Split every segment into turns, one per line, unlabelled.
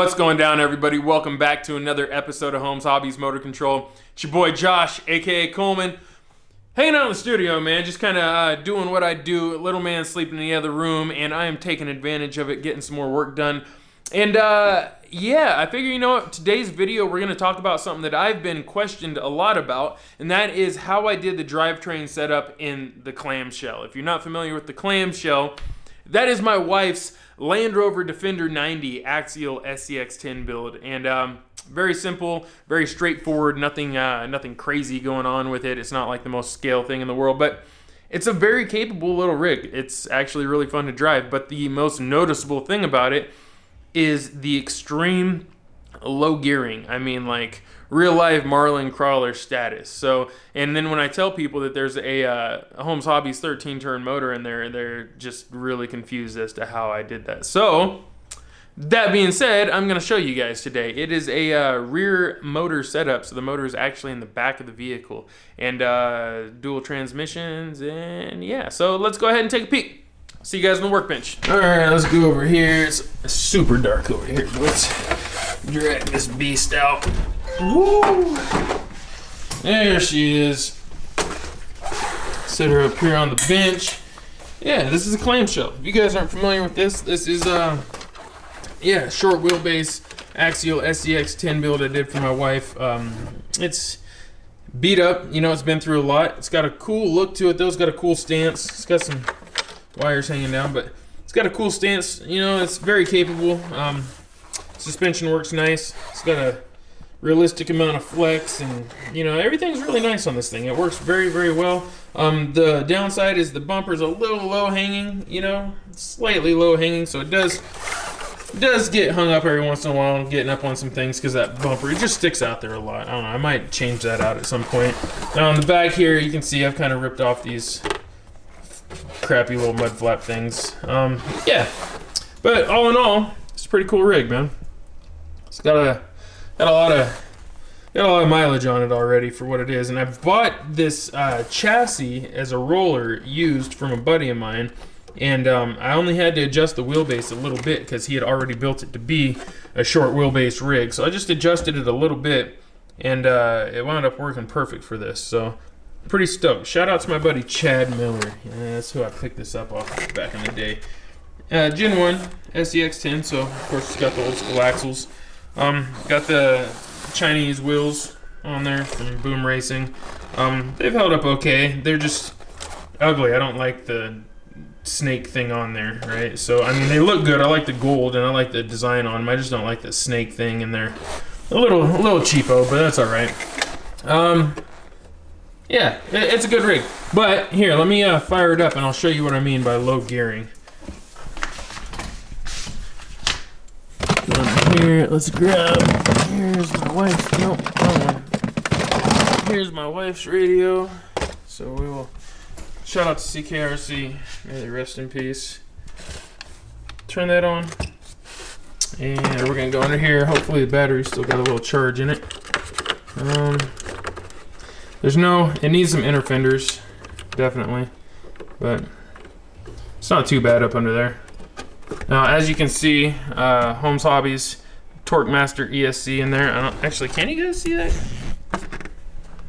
What's going down, everybody? Welcome back to another episode of Holmes Hobbies Motor Control. It's your boy Josh, aka Coleman, hanging out in the studio, man, just kind of doing what I do. Little man sleeping in the other room, and I am taking advantage of it, getting some more work done. And yeah, I figure, you know what, today's video we're going to talk about something that I've been questioned a lot about, and that is how I did the drivetrain setup in the clamshell. If you're not familiar with the clamshell, that is my wife's Land Rover Defender 90 Axial SCX10 build, and very simple, very straightforward, nothing crazy going on with it. It's not like the most scale thing in the world, but it's a very capable little rig. It's actually really fun to drive, but the most noticeable thing about it is the extreme low gearing. I mean, like real life Marlin crawler status. So, and then when I tell people that there's a Holmes Hobbies 13-turn motor in there, they're just really confused as to how I did that. So, that being said, I'm going to show you guys today. It is a rear motor setup, so the motor is actually in the back of the vehicle, and dual transmissions, and yeah. So let's go ahead and take a peek. See you guys on the workbench. All right, let's go over here. It's super dark over here. Let's drag this beast out. Woo! There she is. Set her up here on the bench. Yeah, this is a clamshell. If you guys aren't familiar with this, this is yeah, short wheelbase Axial SCX10 build I did for my wife. It's beat up, you know, it's been through a lot. It's got a cool look to it though. It's got a cool stance. It's got some wires hanging down, but it's got a cool stance. You know, it's very capable. Suspension works nice. It's got a realistic amount of flex, and you know, everything's really nice on this thing. It works very, very well. The downside is the bumper's a little low hanging, you know, slightly low hanging, so it does get hung up every once in a while, getting up on some things, because that bumper, it just sticks out there a lot. I don't know, I might change that out at some point. Now on the back here, you can see I've kind of ripped off these crappy little mud flap things. Yeah, but all in all, it's a pretty cool rig, man. It's got a lot of mileage on it already for what it is, and I bought this chassis as a roller used from a buddy of mine, and I only had to adjust the wheelbase a little bit because he had already built it to be a short wheelbase rig. So I just adjusted it a little bit, and it wound up working perfect for this. So pretty stoked. Shout out to my buddy Chad Miller. Yeah, that's who I picked this up off back in the day. Gen 1 SCX10, so of course it's got the old school axles. Got the Chinese wheels on there from Boom Racing. They've held up okay. They're just ugly. I don't like the snake thing on there, right? So I mean, they look good. I like the gold and I like the design on them. I just don't like the snake thing in there. A little cheapo, but that's all right. Yeah, it's a good rig. But here, let me fire it up and I'll show you what I mean by low gearing. Here, let's grab. Here's my wife's. Nope, wrong one. Here's my wife's radio. So we will shout out to CKRC. May they rest in peace. Turn that on, and we're gonna go under here. Hopefully the battery's still got a little charge in it. It needs some inner fenders, definitely, but it's not too bad up under there. Now, as you can see, Holmes Hobbies Torque Master ESC in there. Actually, can you guys see that?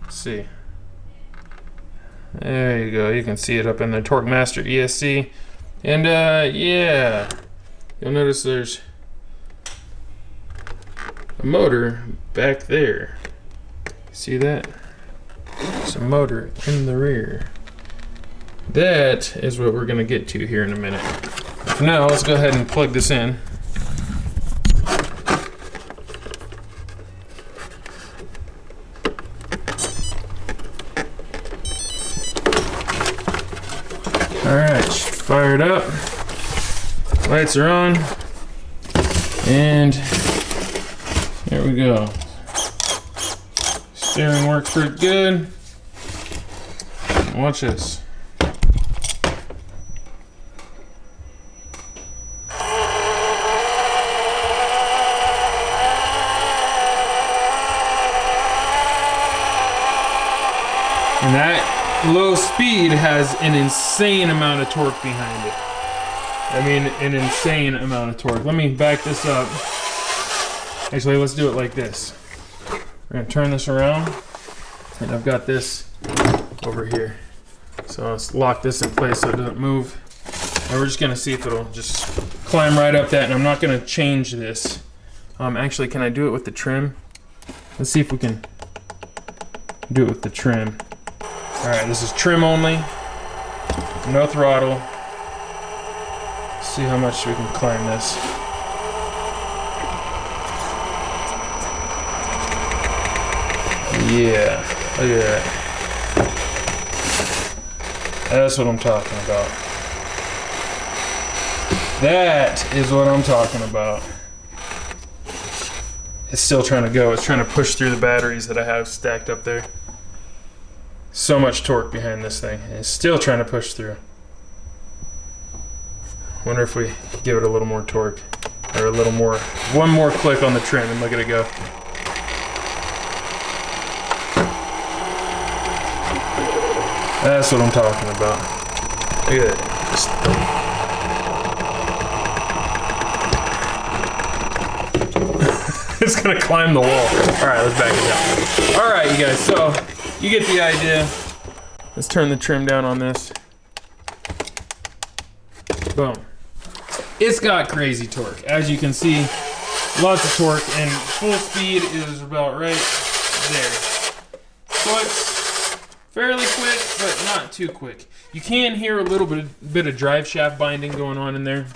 Let's see. There you go. You can see it up in the Torque Master ESC. And yeah, you'll notice there's a motor back there. See that? There's a motor in the rear. That is what we're going to get to here in a minute. For now, let's go ahead and plug this in. Alright, fired up. Lights are on. And there we go. Steering works pretty good. Watch this. And that low speed has an insane amount of torque behind it. I mean, an insane amount of torque. Let me back this up. Actually, let's do it like this. We're gonna turn this around, and I've got this over here. So let's lock this in place so it doesn't move. And we're just gonna see if it'll just climb right up that, and I'm not gonna change this. Actually, can I do it with the trim? Let's see if we can do it with the trim. All right, this is trim only, no throttle. Let's see how much we can climb this. Yeah, look at that. That's what I'm talking about. That is what I'm talking about. It's still trying to go. It's trying to push through the batteries that I have stacked up there. So much torque behind this thing. And it's still trying to push through. Wonder if we give it a little more torque. Or a little more, one more click on the trim and look at it go. That's what I'm talking about. Look at that. It's gonna climb the wall. All right, let's back it down. All right, you guys, so you get the idea. Let's turn the trim down on this. Boom. It's got crazy torque. As you can see, lots of torque, and full speed is about right there. So it's fairly quick, but not too quick. You can hear a little bit of drive shaft binding going on in there.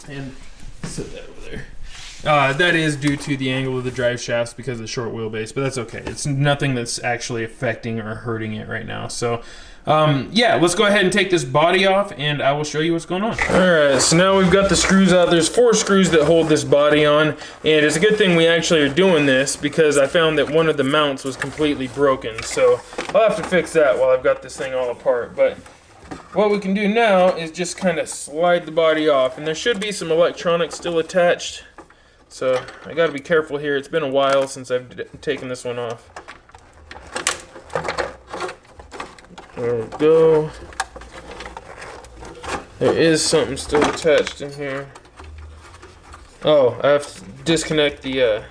And set that over there. That is due to the angle of the drive shafts because of the short wheelbase, but that's okay. It's nothing that's actually affecting or hurting it right now. So, yeah, let's go ahead and take this body off, and I will show you what's going on. All right, so now we've got the screws out. There's 4 screws that hold this body on, and it's a good thing we actually are doing this because I found that one of the mounts was completely broken. So I'll have to fix that while I've got this thing all apart. But what we can do now is just kind of slide the body off, and there should be some electronics still attached. So I gotta be careful here. It's been a while since I've taken this one off. There we go. There is something still attached in here. Oh, I have to disconnect the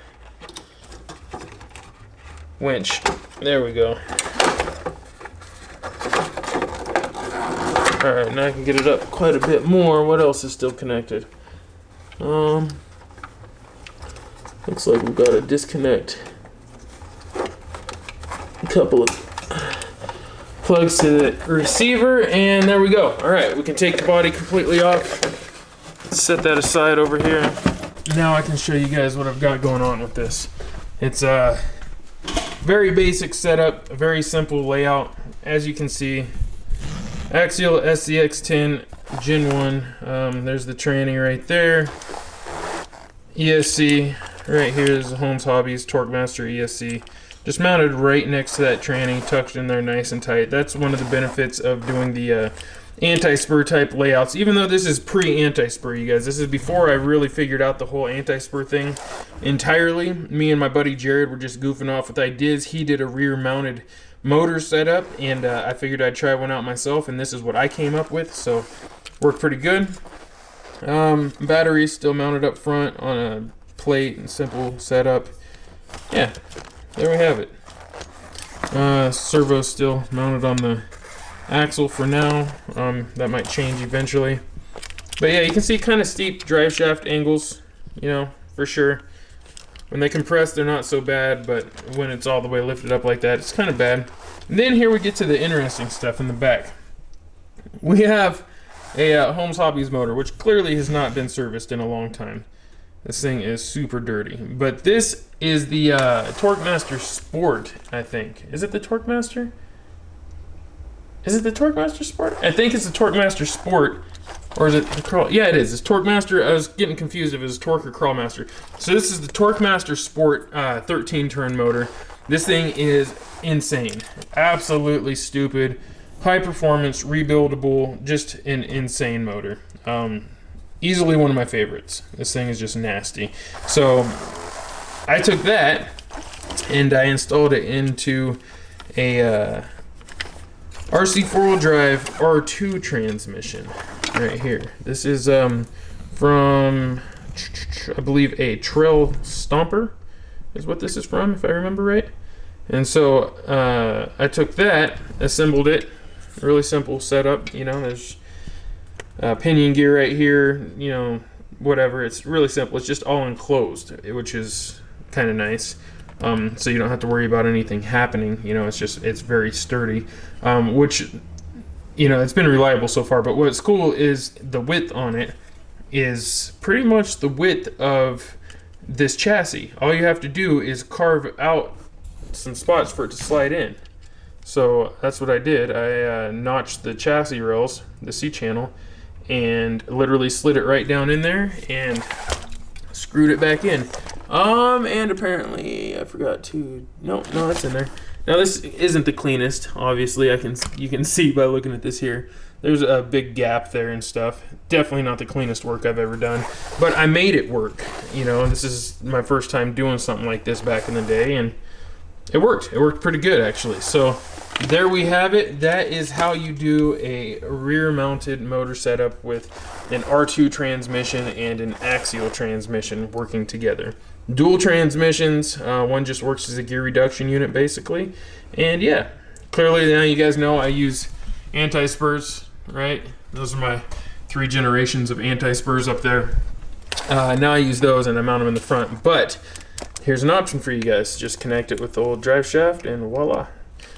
winch. There we go. Alright, now I can get it up quite a bit more. What else is still connected? Looks like we've got to disconnect a couple of plugs to the receiver, and there we go. All right, we can take the body completely off. Let's set that aside over here. Now I can show you guys what I've got going on with this. It's a very basic setup, a very simple layout. As you can see, Axial SCX10 Gen 1. There's the tranny right there. ESC. Right here is the Holmes Hobbies TorqueMaster ESC. Just mounted right next to that tranny, tucked in there nice and tight. That's one of the benefits of doing the anti-spur type layouts. Even though this is pre-anti-spur, you guys. This is before I really figured out the whole anti-spur thing entirely. Me and my buddy Jared were just goofing off with ideas. He did a rear-mounted motor setup, and I figured I'd try one out myself, and this is what I came up with, so worked pretty good. Batteries still mounted up front on a plate and simple setup. Yeah, there we have it. Servo still mounted on the axle for now. That might change eventually. But yeah, you can see kind of steep drive shaft angles, you know, for sure. When they compress, they're not so bad, but when it's all the way lifted up like that, it's kind of bad. And then here we get to the interesting stuff in the back. We have a Holmes Hobbies motor, which clearly has not been serviced in a long time. This thing is super dirty. But this is the TorqueMaster Sport, I think. Is it the TorqueMaster? Is it the TorqueMaster Sport? I think it's the TorqueMaster Sport. Or is it the Crawl? Yeah, it is. It's TorqueMaster. I was getting confused if it was Torque or Crawlmaster. So this is the TorqueMaster Sport 13-turn motor. This thing is insane. Absolutely stupid. High performance, rebuildable, just an insane motor. Easily one of my favorites. This thing is just nasty. So I took that and I installed it into a RC 4-wheel drive R2 transmission right here. This is from, I believe, a Trail Stomper. is what this is from, if I remember right. And so I took that, assembled it, really simple setup. You know, there's pinion gear right here, you know, whatever. It's really simple. It's just all enclosed, which is kind of nice. So you don't have to worry about anything happening. You know, it's very sturdy, which, you know, it's been reliable so far. But what's cool is the width on it is pretty much the width of this chassis. All you have to do is carve out some spots for it to slide in. So that's what I did. I notched the chassis rails, the C-channel, and literally slid it right down in there and screwed it back in. And apparently I forgot to, no, that's in there. Now this isn't the cleanest, obviously. You can see by looking at this here. There's a big gap there and stuff. Definitely not the cleanest work I've ever done, but I made it work. You know, this is my first time doing something like this back in the day, and it worked. It worked pretty good, actually. So there we have it. That is how you do a rear-mounted motor setup with an R2 transmission and an axial transmission working together. Dual transmissions, one just works as a gear reduction unit, basically. And yeah, clearly now you guys know I use anti-spurs, right? Those are my 3 generations of anti-spurs up there. Now I use those and I mount them in the front. But here's an option for you guys. Just connect it with the old drive shaft and voila.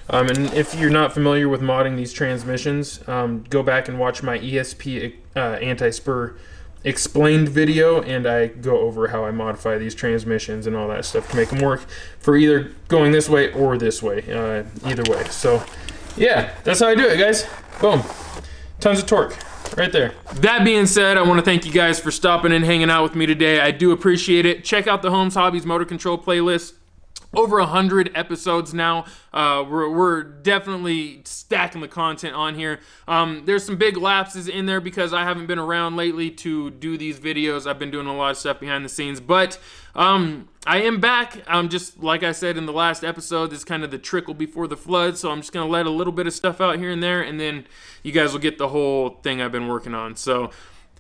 And if you're not familiar with modding these transmissions, go back and watch my ESP anti-spur explained video, and I go over how I modify these transmissions and all that stuff to make them work for either going this way or this way, either way. So yeah, that's how I do it, guys. Boom. Tons of torque right there. That being said, I want to thank you guys for stopping and hanging out with me today. I do appreciate it. Check out the Holmes Hobbies Motor Control playlist. Over 100 episodes now. We're definitely stacking the content on here. There's some big lapses in there because I haven't been around lately to do these videos. I've been doing a lot of stuff behind the scenes, but I am back. Just like I said in the last episode, this is kind of the trickle before the flood, so I'm just gonna let a little bit of stuff out here and there, and then you guys will get the whole thing I've been working on. So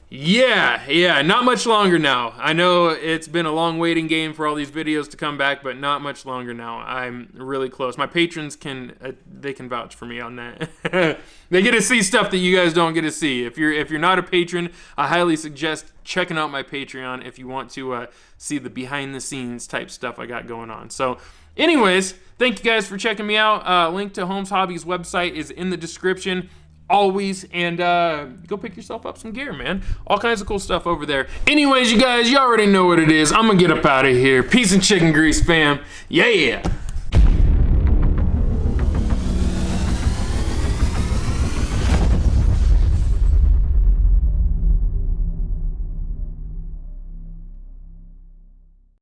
yeah, not much longer now. I know it's been a long waiting game for all these videos to come back, but not much longer now. I'm really close. My patrons can vouch for me on that. They get to see stuff that you guys don't get to see. If you're not a patron, I highly suggest checking out my Patreon if you want to see the behind the scenes type stuff I got going on. So anyways, thank you guys for checking me out. Link to Holmes Hobbies website is in the description. Always, and go pick yourself up some gear, man. All kinds of cool stuff over there. Anyways, you guys, you already know what it is. I'm gonna get up out of here. Peace and chicken grease, fam. Yeah.